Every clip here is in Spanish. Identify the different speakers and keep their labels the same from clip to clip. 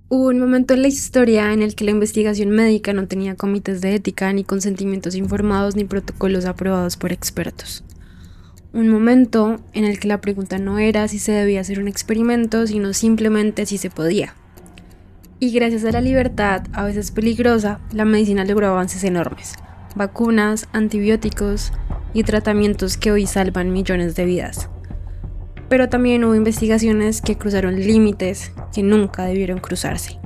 Speaker 1: Hubo un momento en la historia en el que la investigación médica no tenía comités de ética, ni consentimientos informados, ni protocolos aprobados por expertos. Un momento en el que la pregunta no era si se debía hacer un experimento, sino simplemente si se podía. Y gracias a la libertad, a veces peligrosa, la medicina logró avances enormes. Vacunas, antibióticos y tratamientos que hoy salvan millones de vidas. Pero también hubo investigaciones que cruzaron límites que nunca debieron cruzarse.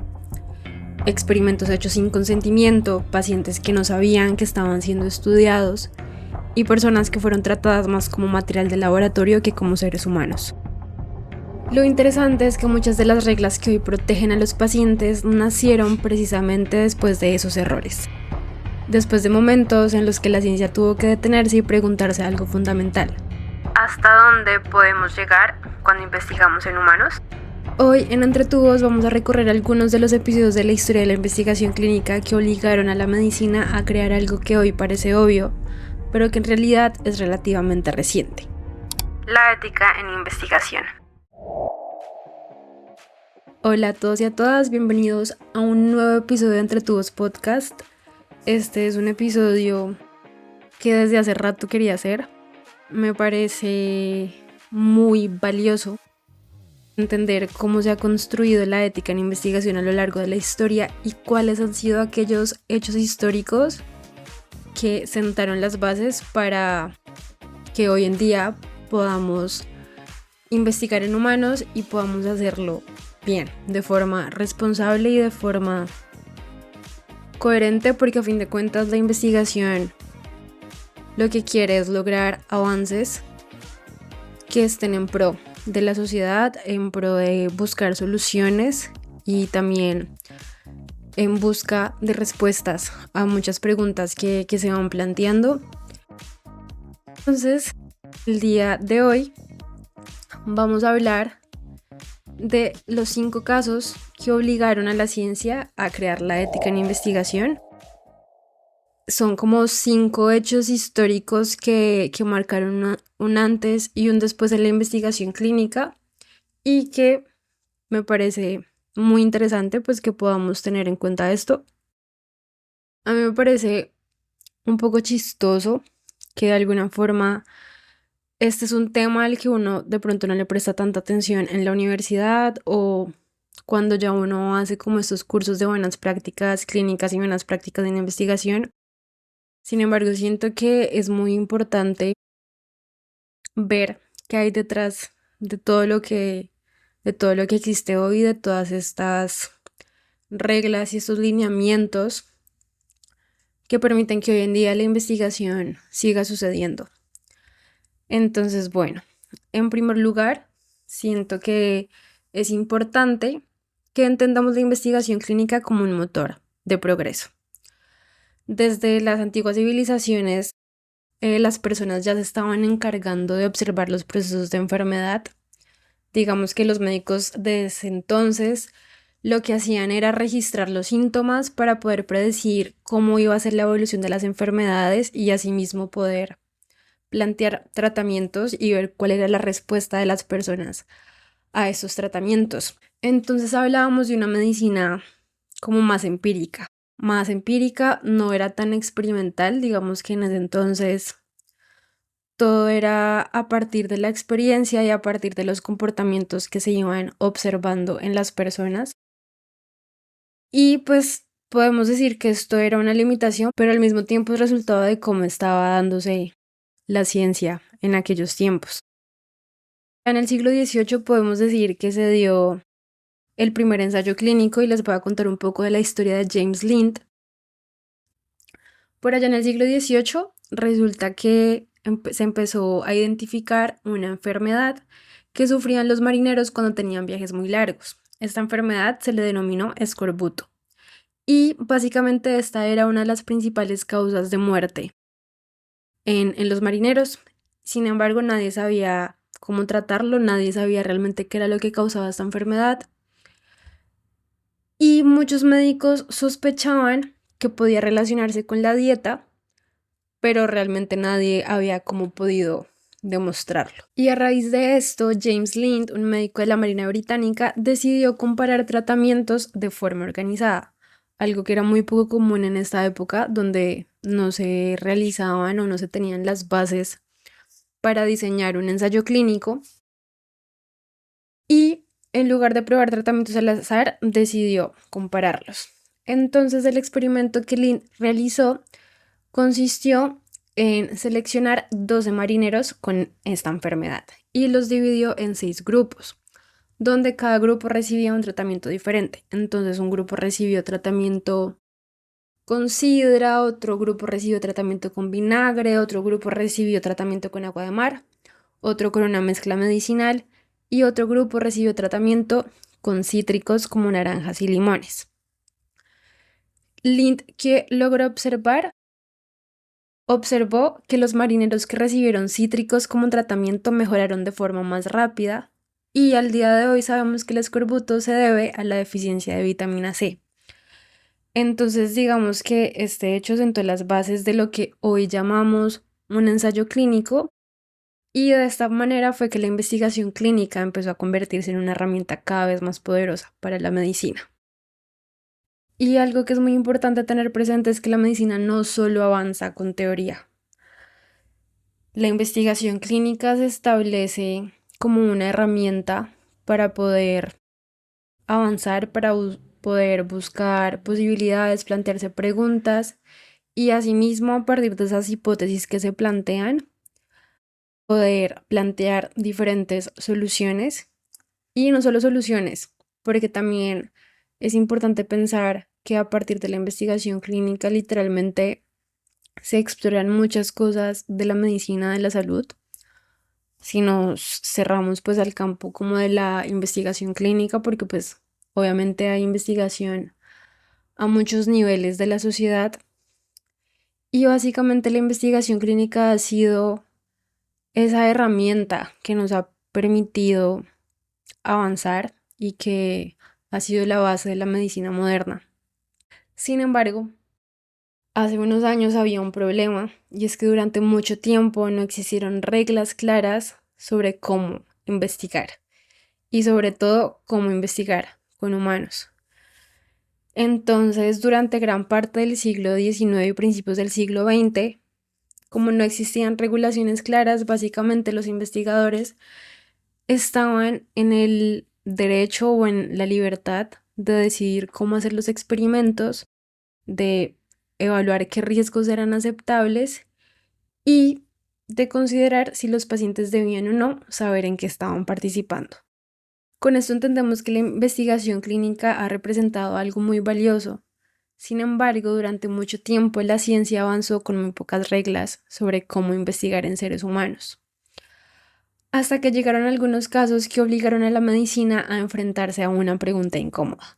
Speaker 1: Experimentos hechos sin consentimiento, pacientes que no sabían que estaban siendo estudiados y personas que fueron tratadas más como material de laboratorio que como seres humanos. Lo interesante es que muchas de las reglas que hoy protegen a los pacientes nacieron precisamente después de esos errores. Después de momentos en los que la ciencia tuvo que detenerse y preguntarse algo fundamental. ¿Hasta dónde podemos llegar cuando investigamos en humanos? Hoy en Entre Tubos vamos a recorrer algunos de los episodios de la historia de la investigación clínica que obligaron a la medicina a crear algo que hoy parece obvio, pero que en realidad es relativamente reciente. La ética en investigación. Hola a todos y a todas, bienvenidos a un nuevo episodio de Entre Tubos Podcast. Este es un episodio que desde hace rato quería hacer. Me parece muy valioso entender cómo se ha construido la ética en investigación a lo largo de la historia y cuáles han sido aquellos hechos históricos que sentaron las bases para que hoy en día podamos investigar en humanos y podamos hacerlo bien, de forma responsable y de forma coherente, porque a fin de cuentas la investigación lo que quiere es lograr avances que estén en pro de la sociedad, en pro de buscar soluciones y también en busca de respuestas a muchas preguntas que se van planteando. Entonces, el día de hoy vamos a hablar de los 5 casos que obligaron a la ciencia a crear la ética en investigación. Son como 5 hechos históricos que marcaron un antes y un después en la investigación clínica y que me parece muy interesante pues que podamos tener en cuenta esto. A mí me parece un poco chistoso que de alguna forma este es un tema al que uno de pronto no le presta tanta atención en la universidad o cuando ya uno hace como estos cursos de buenas prácticas clínicas y buenas prácticas en investigación. Sin embargo, siento que es muy importante ver qué hay detrás de de todo lo que existe hoy, de todas estas reglas y estos lineamientos que permiten que hoy en día la investigación siga sucediendo. Entonces, bueno, en primer lugar, siento que es importante que entendamos la investigación clínica como un motor de progreso. Desde las antiguas civilizaciones, las personas ya se estaban encargando de observar los procesos de enfermedad. Digamos que los médicos de ese entonces lo que hacían era registrar los síntomas para poder predecir cómo iba a ser la evolución de las enfermedades y asimismo poder plantear tratamientos y ver cuál era la respuesta de las personas a esos tratamientos. Entonces hablábamos de una medicina como más empírica, no era tan experimental, digamos que en ese entonces todo era a partir de la experiencia y a partir de los comportamientos que se iban observando en las personas. Y pues podemos decir que esto era una limitación, pero al mismo tiempo es resultado de cómo estaba dándose la ciencia en aquellos tiempos. En el siglo XVIII podemos decir que se dio el primer ensayo clínico y les voy a contar un poco de la historia de James Lind. Por allá en el siglo XVIII resulta que se empezó a identificar una enfermedad que sufrían los marineros cuando tenían viajes muy largos. Esta enfermedad se le denominó escorbuto y básicamente esta era una de las principales causas de muerte en los marineros. Sin embargo, nadie sabía cómo tratarlo, nadie sabía realmente qué era lo que causaba esta enfermedad. Y muchos médicos sospechaban que podía relacionarse con la dieta, pero realmente nadie había como podido demostrarlo. Y a raíz de esto, James Lind, un médico de la Marina Británica, decidió comparar tratamientos de forma organizada, algo que era muy poco común en esta época, donde no se realizaban o no se tenían las bases para diseñar un ensayo clínico. Y en lugar de probar tratamientos al azar, decidió compararlos. Entonces el experimento que Lind realizó consistió en seleccionar 12 marineros con esta enfermedad y los dividió en 6 grupos, donde cada grupo recibía un tratamiento diferente. Entonces un grupo recibió tratamiento con sidra, otro grupo recibió tratamiento con vinagre, otro grupo recibió tratamiento con agua de mar, otro con una mezcla medicinal y otro grupo recibió tratamiento con cítricos como naranjas y limones. Lind, que logró observó que los marineros que recibieron cítricos como tratamiento mejoraron de forma más rápida y al día de hoy sabemos que el escorbuto se debe a la deficiencia de vitamina C. Entonces digamos que este hecho sentó las bases de lo que hoy llamamos un ensayo clínico y de esta manera fue que la investigación clínica empezó a convertirse en una herramienta cada vez más poderosa para la medicina. Y algo que es muy importante tener presente es que la medicina no solo avanza con teoría. La investigación clínica se establece como una herramienta para poder avanzar, para poder buscar posibilidades, plantearse preguntas y asimismo a partir de esas hipótesis que se plantean, poder plantear diferentes soluciones y no solo soluciones, porque también es importante pensar que a partir de la investigación clínica literalmente se exploran muchas cosas de la medicina de la salud. Si nos cerramos pues al campo como de la investigación clínica, porque pues obviamente hay investigación a muchos niveles de la sociedad y básicamente la investigación clínica ha sido esa herramienta que nos ha permitido avanzar y que ha sido la base de la medicina moderna. Sin embargo, hace unos años había un problema y es que durante mucho tiempo no existieron reglas claras sobre cómo investigar y sobre todo cómo investigar con humanos. Entonces, durante gran parte del siglo XIX y principios del siglo XX, como no existían regulaciones claras, básicamente los investigadores estaban en el derecho o en la libertad de decidir cómo hacer los experimentos, de evaluar qué riesgos eran aceptables y de considerar si los pacientes debían o no saber en qué estaban participando. Con esto entendemos que la investigación clínica ha representado algo muy valioso. Sin embargo, durante mucho tiempo la ciencia avanzó con muy pocas reglas sobre cómo investigar en seres humanos, hasta que llegaron algunos casos que obligaron a la medicina a enfrentarse a una pregunta incómoda.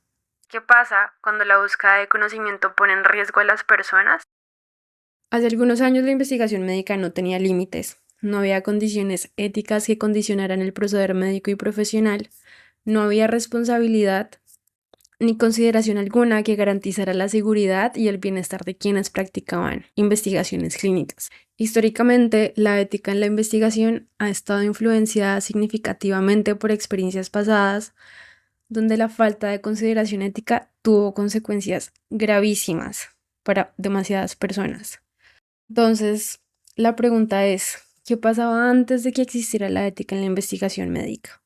Speaker 1: ¿Qué pasa cuando la búsqueda de conocimiento pone en riesgo a las personas? Hace algunos años la investigación médica no tenía límites, no había condiciones éticas que condicionaran el proceder médico y profesional, no había responsabilidad ni consideración alguna que garantizara la seguridad y el bienestar de quienes practicaban investigaciones clínicas. Históricamente, la ética en la investigación ha estado influenciada significativamente por experiencias pasadas, donde la falta de consideración ética tuvo consecuencias gravísimas para demasiadas personas. Entonces, la pregunta es, ¿qué pasaba antes de que existiera la ética en la investigación médica?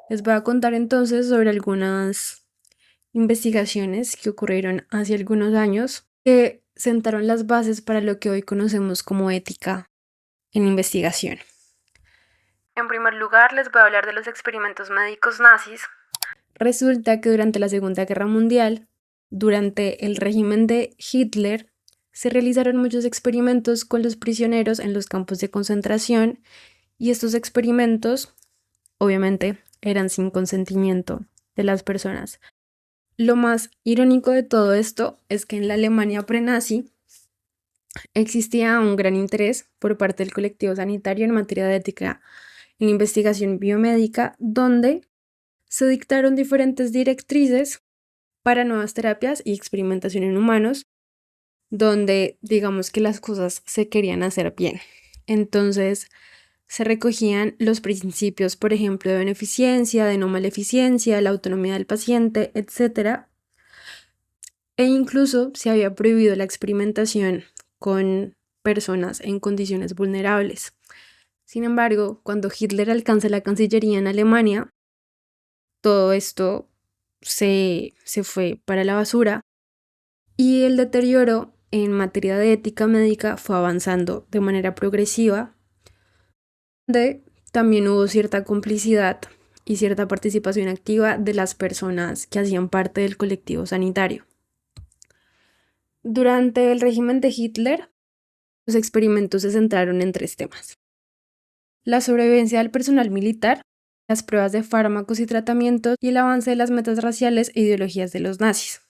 Speaker 1: Les voy a contar entonces sobre algunas investigaciones que ocurrieron hace algunos años que sentaron las bases para lo que hoy conocemos como ética en investigación. En primer lugar, les voy a hablar de los experimentos médicos nazis. Resulta que durante la Segunda Guerra Mundial, durante el régimen de Hitler, se realizaron muchos experimentos con los prisioneros en los campos de concentración y estos experimentos, obviamente, eran sin consentimiento de las personas. Lo más irónico de todo esto es que en la Alemania prenazi existía un gran interés por parte del colectivo sanitario en materia de ética en investigación biomédica, donde se dictaron diferentes directrices para nuevas terapias y experimentación en humanos, donde digamos que las cosas se querían hacer bien. Entonces se recogían los principios, por ejemplo, de beneficencia, de no maleficencia, la autonomía del paciente, etc. E incluso se había prohibido la experimentación con personas en condiciones vulnerables. Sin embargo, cuando Hitler alcanza la Cancillería en Alemania, todo esto se fue para la basura y el deterioro en materia de ética médica fue avanzando de manera progresiva, donde también hubo cierta complicidad y cierta participación activa de las personas que hacían parte del colectivo sanitario. Durante el régimen de Hitler, los experimentos se centraron en 3 temas: la sobrevivencia del personal militar, las pruebas de fármacos y tratamientos y el avance de las metas raciales e ideologías de los nazis.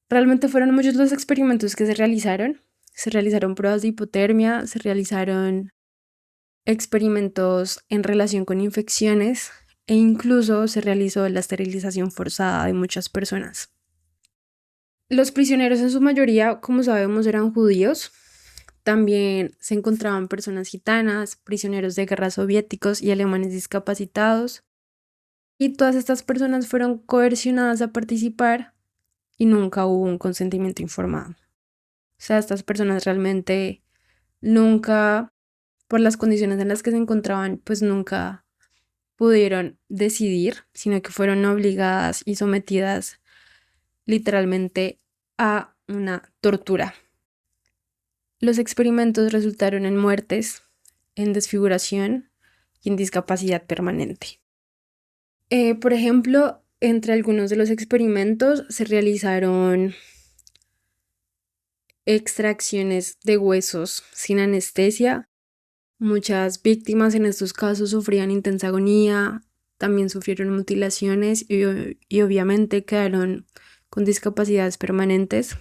Speaker 1: Realmente fueron muchos los experimentos que se realizaron. Se realizaron pruebas de hipotermia, se realizaron experimentos en relación con infecciones e incluso se realizó la esterilización forzada de muchas personas. Los prisioneros en su mayoría, como sabemos, eran judíos. También se encontraban personas gitanas, prisioneros de guerra soviéticos y alemanes discapacitados. Y todas estas personas fueron coercionadas a participar y nunca hubo un consentimiento informado. O sea, estas personas realmente nunca, por las condiciones en las que se encontraban, pues nunca pudieron decidir, sino que fueron obligadas y sometidas literalmente a una tortura. Los experimentos resultaron en muertes, en desfiguración y en discapacidad permanente. Por ejemplo, entre algunos de los experimentos se realizaron extracciones de huesos sin anestesia. Muchas víctimas en estos casos sufrían intensa agonía, también sufrieron mutilaciones y obviamente quedaron con discapacidades permanentes.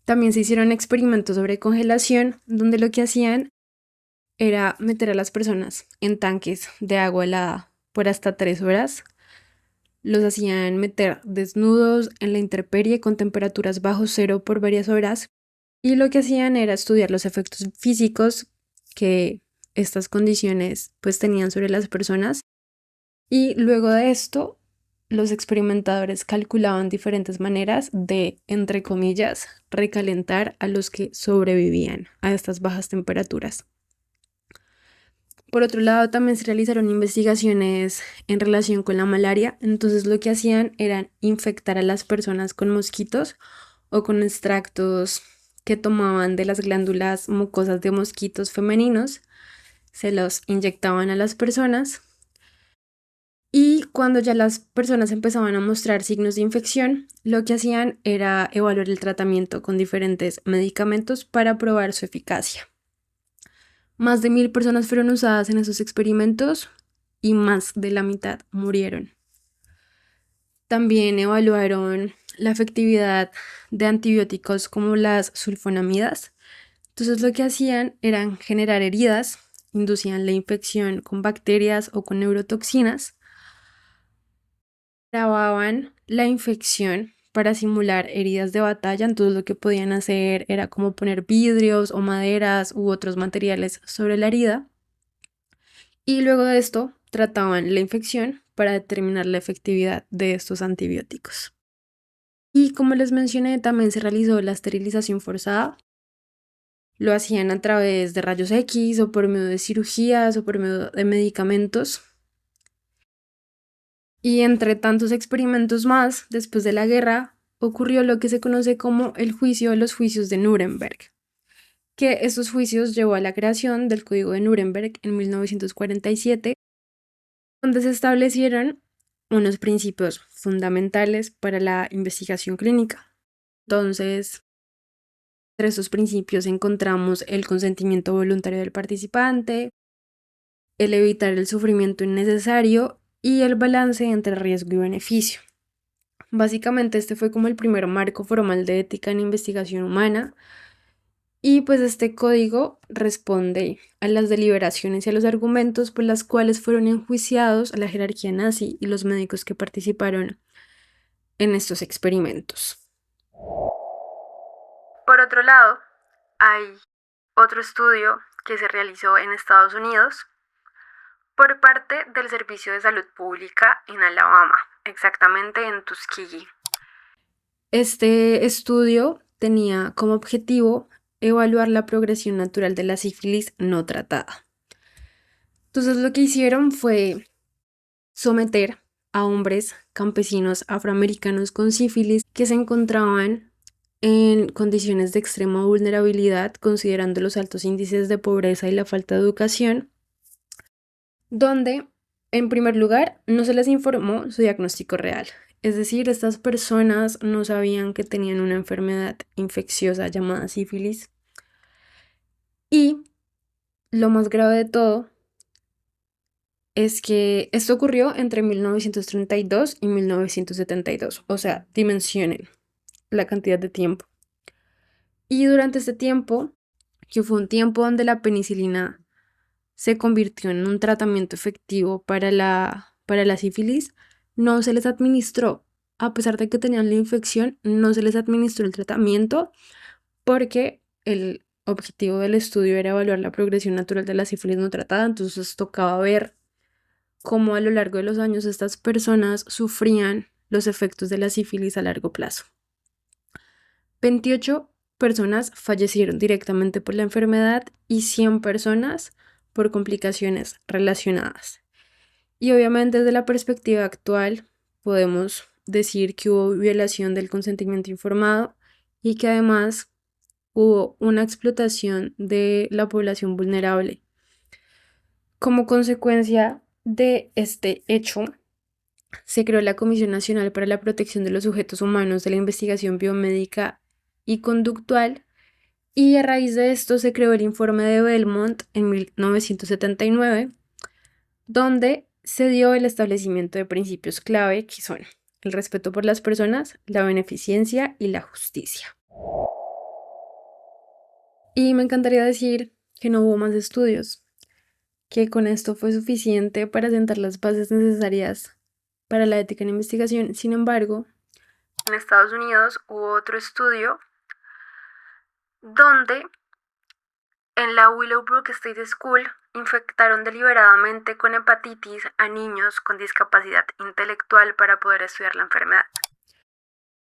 Speaker 1: También se hicieron experimentos sobre congelación, donde lo que hacían era meter a las personas en tanques de agua helada por hasta 3 horas. Los hacían meter desnudos en la intemperie con temperaturas bajo cero por varias horas. Y lo que hacían era estudiar los efectos físicos que estas condiciones pues tenían sobre las personas. Y luego de esto, los experimentadores calculaban diferentes maneras de, entre comillas, recalentar a los que sobrevivían a estas bajas temperaturas. Por otro lado, también se realizaron investigaciones en relación con la malaria. Entonces lo que hacían era infectar a las personas con mosquitos o con extractos que tomaban de las glándulas mucosas de mosquitos femeninos. Se los inyectaban a las personas y cuando ya las personas empezaban a mostrar signos de infección, lo que hacían era evaluar el tratamiento con diferentes medicamentos para probar su eficacia. Más de 1,000 personas fueron usadas en esos experimentos y más de la mitad murieron. También evaluaron la efectividad de antibióticos como las sulfonamidas. Entonces lo que hacían era generar heridas, inducían la infección con bacterias o con neurotoxinas, grababan la infección para simular heridas de batalla. Entonces lo que podían hacer era como poner vidrios o maderas u otros materiales sobre la herida y luego de esto trataban la infección para determinar la efectividad de estos antibióticos. Y como les mencioné, también se realizó la esterilización forzada. Lo hacían a través de rayos X o por medio de cirugías o por medio de medicamentos. Y entre tantos experimentos más, después de la guerra, ocurrió lo que se conoce como el juicio de los juicios de Nuremberg, que estos juicios llevó a la creación del Código de Nuremberg en 1947, donde se establecieron unos principios fundamentales para la investigación clínica. Entonces, entre estos principios encontramos el consentimiento voluntario del participante, el evitar el sufrimiento innecesario y el balance entre riesgo y beneficio. Básicamente este fue como el primer marco formal de ética en investigación humana y pues este código responde a las deliberaciones y a los argumentos por las cuales fueron enjuiciados a la jerarquía nazi y los médicos que participaron en estos experimentos. Por otro lado, hay otro estudio que se realizó en Estados Unidos por parte del Servicio de Salud Pública en Alabama, exactamente en Tuskegee. Este estudio tenía como objetivo evaluar la progresión natural de la sífilis no tratada. Entonces lo que hicieron fue someter a hombres campesinos afroamericanos con sífilis que se encontraban en condiciones de extrema vulnerabilidad, considerando los altos índices de pobreza y la falta de educación, donde, en primer lugar, no se les informó su diagnóstico real. Es decir, estas personas no sabían que tenían una enfermedad infecciosa llamada sífilis. Y lo más grave de todo es que esto ocurrió entre 1932 y 1972. O sea, dimensionen la cantidad de tiempo. Y durante este tiempo, que fue un tiempo donde la penicilina se convirtió en un tratamiento efectivo para la sífilis, no se les administró, a pesar de que tenían la infección, no se les administró el tratamiento porque el objetivo del estudio era evaluar la progresión natural de la sífilis no tratada. Entonces tocaba ver cómo a lo largo de los años estas personas sufrían los efectos de la sífilis a largo plazo. 28 personas fallecieron directamente por la enfermedad y 100 personas por complicaciones relacionadas. Y obviamente desde la perspectiva actual podemos decir que hubo violación del consentimiento informado y que además hubo una explotación de la población vulnerable. Como consecuencia de este hecho, se creó la Comisión Nacional para la Protección de los Sujetos Humanos de la Investigación Biomédica y Conductual, y a raíz de esto se creó el informe de Belmont en 1979, donde se dio el establecimiento de principios clave que son el respeto por las personas, la beneficencia y la justicia. Y me encantaría decir que no hubo más estudios, que con esto fue suficiente para sentar las bases necesarias para la ética en investigación. Sin embargo, en Estados Unidos hubo otro estudio donde en la Willowbrook State School infectaron deliberadamente con hepatitis a niños con discapacidad intelectual para poder estudiar la enfermedad.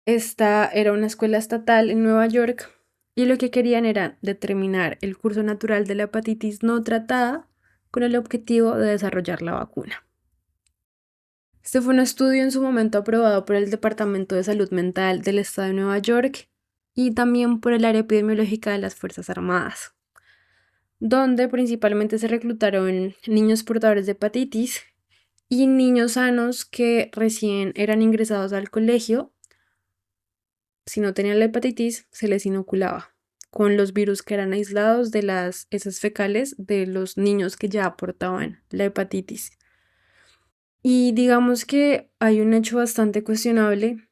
Speaker 1: Esta era una escuela estatal en Nueva York y lo que querían era determinar el curso natural de la hepatitis no tratada con el objetivo de desarrollar la vacuna. Este fue un estudio en su momento aprobado por el Departamento de Salud Mental del Estado de Nueva York y también por el área epidemiológica de las Fuerzas Armadas, donde principalmente se reclutaron niños portadores de hepatitis y niños sanos que recién eran ingresados al colegio. Si no tenían la hepatitis, se les inoculaba con los virus que eran aislados de las heces fecales de los niños que ya portaban la hepatitis. Y digamos que hay un hecho bastante cuestionable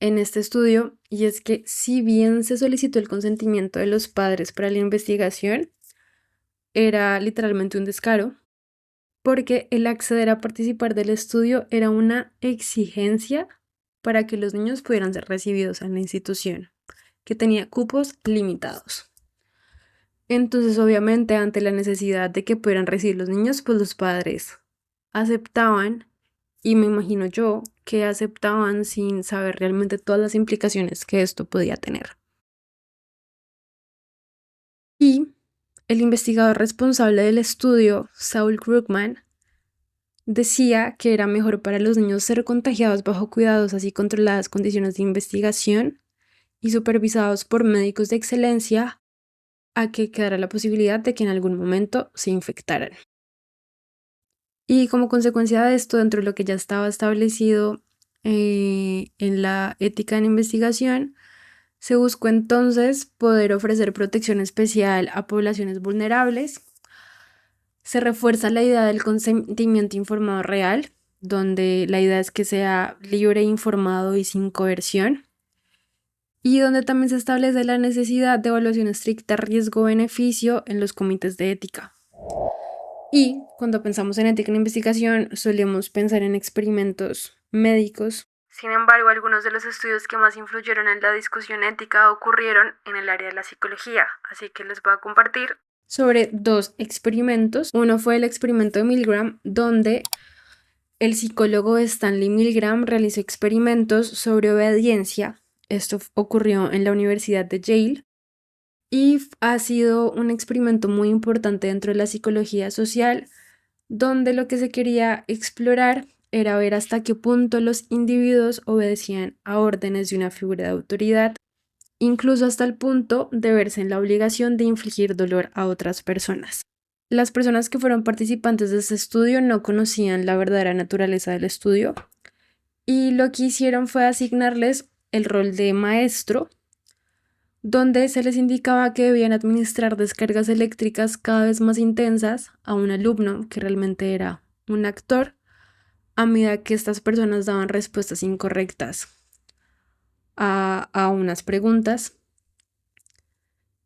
Speaker 1: en este estudio, y es que si bien se solicitó el consentimiento de los padres para la investigación, era literalmente un descaro, porque el acceder a participar del estudio era una exigencia para que los niños pudieran ser recibidos en la institución, que tenía cupos limitados. Entonces, obviamente, ante la necesidad de que pudieran recibir los niños, pues los padres aceptaban, y me imagino yo que aceptaban sin saber realmente todas las implicaciones que esto podía tener. Y el investigador responsable del estudio, Saul Krugman, decía que era mejor para los niños ser contagiados bajo cuidadosas y controladas condiciones de investigación y supervisados por médicos de excelencia a que quedara la posibilidad de que en algún momento se infectaran. Y como consecuencia de esto, dentro de lo que ya estaba establecido en la ética en investigación, se buscó entonces poder ofrecer protección especial a poblaciones vulnerables. Se refuerza la idea del consentimiento informado real, donde la idea es que sea libre, informado y sin coerción, y donde también se establece la necesidad de evaluación estricta riesgo-beneficio en los comités de ética. Y cuando pensamos en ética en investigación, solemos pensar en experimentos médicos Sin embargo, algunos de los estudios que más influyeron en la discusión ética ocurrieron en el área de la psicología, así que les voy a compartir sobre dos experimentos. Uno fue el experimento de Milgram, donde el psicólogo Stanley Milgram realizó experimentos sobre obediencia. Esto ocurrió en la Universidad de Yale y ha sido un experimento muy importante dentro de la psicología social, donde lo que se quería explorar era ver hasta qué punto los individuos obedecían a órdenes de una figura de autoridad, incluso hasta el punto de verse en la obligación de infligir dolor a otras personas. Las personas que fueron participantes de este estudio no conocían la verdadera naturaleza del estudio y lo que hicieron fue asignarles el rol de maestro, donde se les indicaba que debían administrar descargas eléctricas cada vez más intensas a un alumno que realmente era un actor, a medida que estas personas daban respuestas incorrectas a unas preguntas.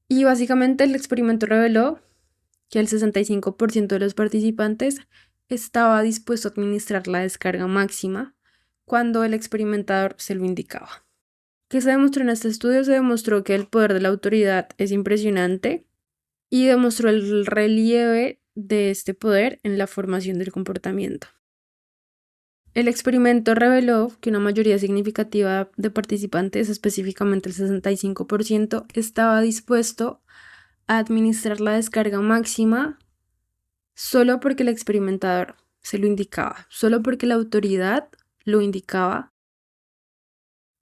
Speaker 1: Y básicamente el experimento reveló que el 65% de los participantes estaba dispuesto a administrar la descarga máxima cuando el experimentador se lo indicaba. ¿Qué se demostró en este estudio? Se demostró que el poder de la autoridad es impresionante y demostró el relieve de este poder en la formación del comportamiento. El experimento reveló que una mayoría significativa de participantes, específicamente el 65%, estaba dispuesto a administrar la descarga máxima solo porque el experimentador se lo indicaba, solo porque la autoridad lo indicaba.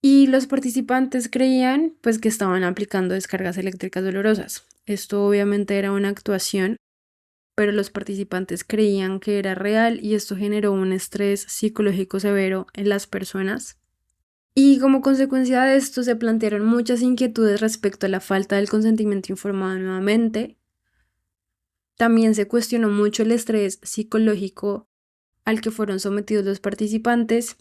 Speaker 1: Y los participantes creían pues que estaban aplicando descargas eléctricas dolorosas. Esto obviamente era una actuación, pero los participantes creían que era real y esto generó un estrés psicológico severo en las personas. Y como consecuencia de esto se plantearon muchas inquietudes respecto a la falta del consentimiento informado nuevamente. También se cuestionó mucho el estrés psicológico al que fueron sometidos los participantes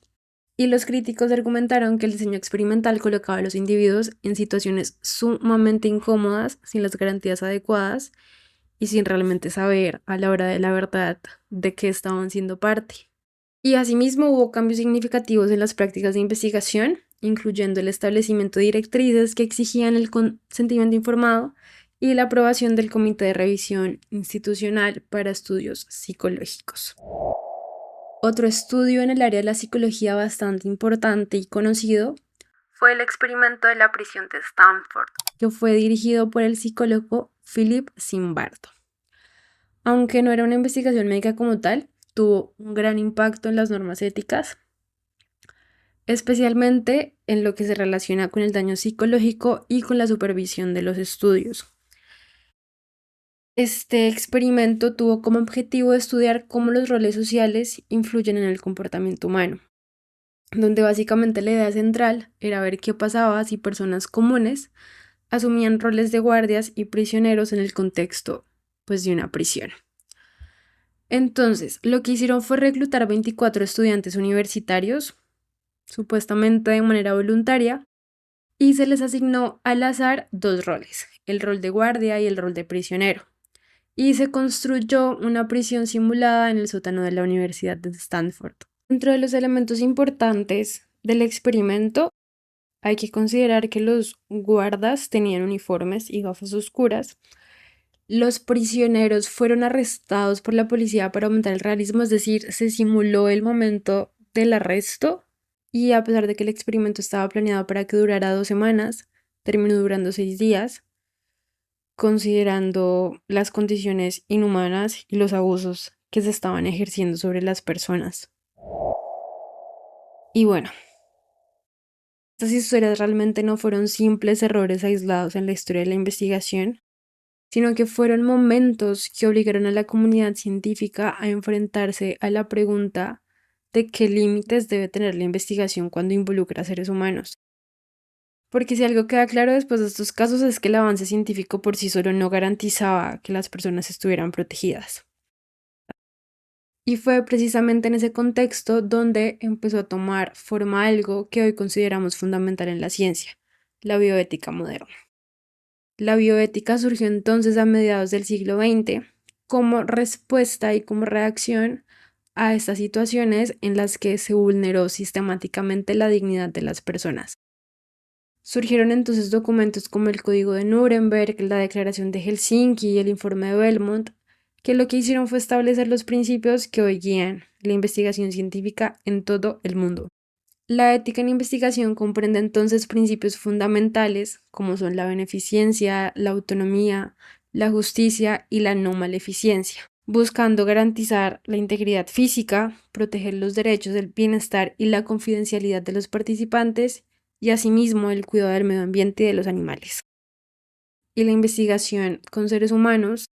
Speaker 1: y los críticos argumentaron que el diseño experimental colocaba a los individuos en situaciones sumamente incómodas, sin las garantías adecuadas y sin realmente saber a la hora de la verdad de qué estaban siendo parte. Y asimismo hubo cambios significativos en las prácticas de investigación, incluyendo el establecimiento de directrices que exigían el consentimiento informado y la aprobación del Comité de Revisión Institucional para Estudios Psicológicos. Otro estudio en el área de la psicología bastante importante y conocido fue el experimento de la prisión de Stanford, que fue dirigido por el psicólogo Philip Zimbardo. Aunque no era una investigación médica como tal, tuvo un gran impacto en las normas éticas, especialmente en lo que se relaciona con el daño psicológico y con la supervisión de los estudios. Este experimento tuvo como objetivo estudiar cómo los roles sociales influyen en el comportamiento humano, donde básicamente la idea central era ver qué pasaba si personas comunes asumían roles de guardias y prisioneros en el contexto, pues, de una prisión. Entonces, lo que hicieron fue reclutar 24 estudiantes universitarios, supuestamente de manera voluntaria, y se les asignó al azar dos roles, el rol de guardia y el rol de prisionero. Y se construyó una prisión simulada en el sótano de la Universidad de Stanford. Dentro de los elementos importantes del experimento, hay que considerar que los guardas tenían uniformes y gafas oscuras. Los prisioneros fueron arrestados por la policía para aumentar el realismo, es decir, se simuló el momento del arresto y a pesar de que el experimento estaba planeado para que durara 2 semanas, terminó durando 6 días, considerando las condiciones inhumanas y los abusos que se estaban ejerciendo sobre las personas. Y bueno, estas historias realmente no fueron simples errores aislados en la historia de la investigación, sino que fueron momentos que obligaron a la comunidad científica a enfrentarse a la pregunta de qué límites debe tener la investigación cuando involucra a seres humanos. Porque si algo queda claro después de estos casos es que el avance científico por sí solo no garantizaba que las personas estuvieran protegidas. Y fue precisamente en ese contexto donde empezó a tomar forma algo que hoy consideramos fundamental en la ciencia, la bioética moderna. La bioética surgió entonces a mediados del siglo XX como respuesta y como reacción a estas situaciones en las que se vulneró sistemáticamente la dignidad de las personas. Surgieron entonces documentos como el Código de Nuremberg, la Declaración de Helsinki y el Informe de Belmont, que lo que hicieron fue establecer los principios que hoy guían la investigación científica en todo el mundo. La ética en investigación comprende entonces principios fundamentales como son la beneficencia, la autonomía, la justicia y la no maleficencia, buscando garantizar la integridad física, proteger los derechos, el bienestar y la confidencialidad de los participantes y asimismo el cuidado del medio ambiente y de los animales. Y la investigación con seres humanos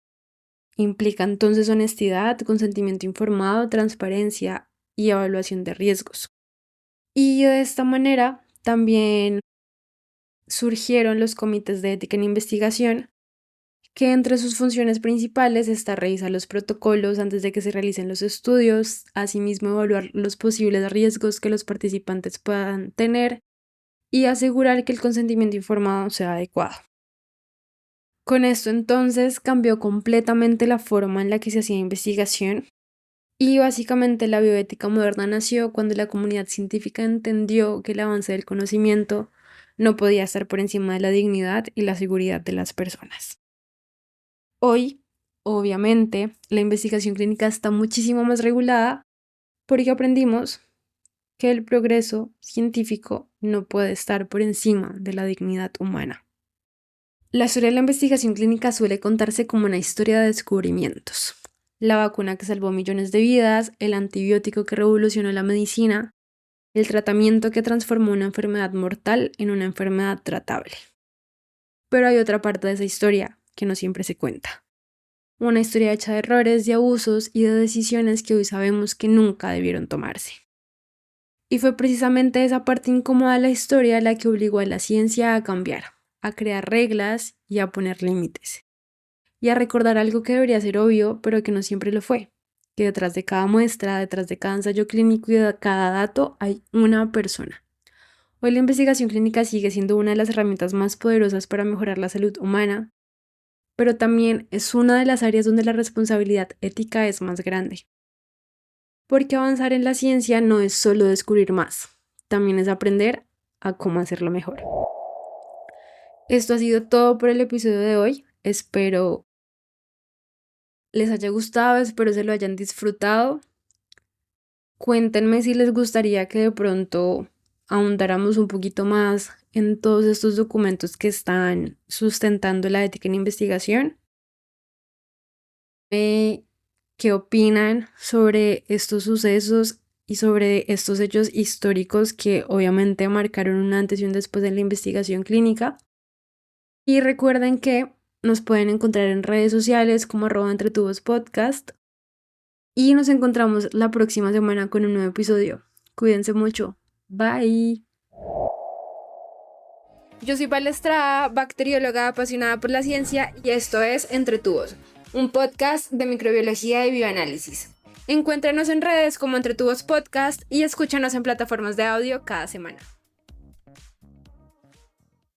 Speaker 1: implica entonces honestidad, consentimiento informado, transparencia y evaluación de riesgos. Y de esta manera también surgieron los comités de ética en investigación, que entre sus funciones principales está revisar los protocolos antes de que se realicen los estudios, asimismo evaluar los posibles riesgos que los participantes puedan tener y asegurar que el consentimiento informado sea adecuado. Con esto entonces cambió completamente la forma en la que se hacía investigación. Y básicamente la bioética moderna nació cuando la comunidad científica entendió que el avance del conocimiento no podía estar por encima de la dignidad y la seguridad de las personas. Hoy, obviamente, la investigación clínica está muchísimo más regulada porque aprendimos que el progreso científico no puede estar por encima de la dignidad humana. La historia de la investigación clínica suele contarse como una historia de descubrimientos. La vacuna que salvó millones de vidas, el antibiótico que revolucionó la medicina, el tratamiento que transformó una enfermedad mortal en una enfermedad tratable. Pero hay otra parte de esa historia que no siempre se cuenta. Una historia hecha de errores, de abusos y de decisiones que hoy sabemos que nunca debieron tomarse. Y fue precisamente esa parte incómoda de la historia la que obligó a la ciencia a cambiar, a crear reglas y a poner límites. Y a recordar algo que debería ser obvio, pero que no siempre lo fue, que detrás de cada muestra, detrás de cada ensayo clínico y de cada dato hay una persona. Hoy la investigación clínica sigue siendo una de las herramientas más poderosas para mejorar la salud humana, pero también es una de las áreas donde la responsabilidad ética es más grande. Porque avanzar en la ciencia no es solo descubrir más, también es aprender a cómo hacerlo mejor. Esto ha sido todo por el episodio de hoy. Espero les haya gustado, espero se lo hayan disfrutado. Cuéntenme si les gustaría que de pronto ahondáramos un poquito más en todos estos documentos que están sustentando la ética en investigación. ¿Qué opinan sobre estos sucesos y sobre estos hechos históricos que obviamente marcaron un antes y un después en la investigación clínica? Y recuerden que nos pueden encontrar en redes sociales como @entretubospodcast y nos encontramos la próxima semana con un nuevo episodio. Cuídense mucho. Bye. Yo soy Val Estrada, bacterióloga apasionada por la ciencia y esto es Entre Tubos, un podcast de microbiología y bioanálisis. Encuéntranos en redes como Entre Tubos Podcast y escúchanos en plataformas de audio cada semana.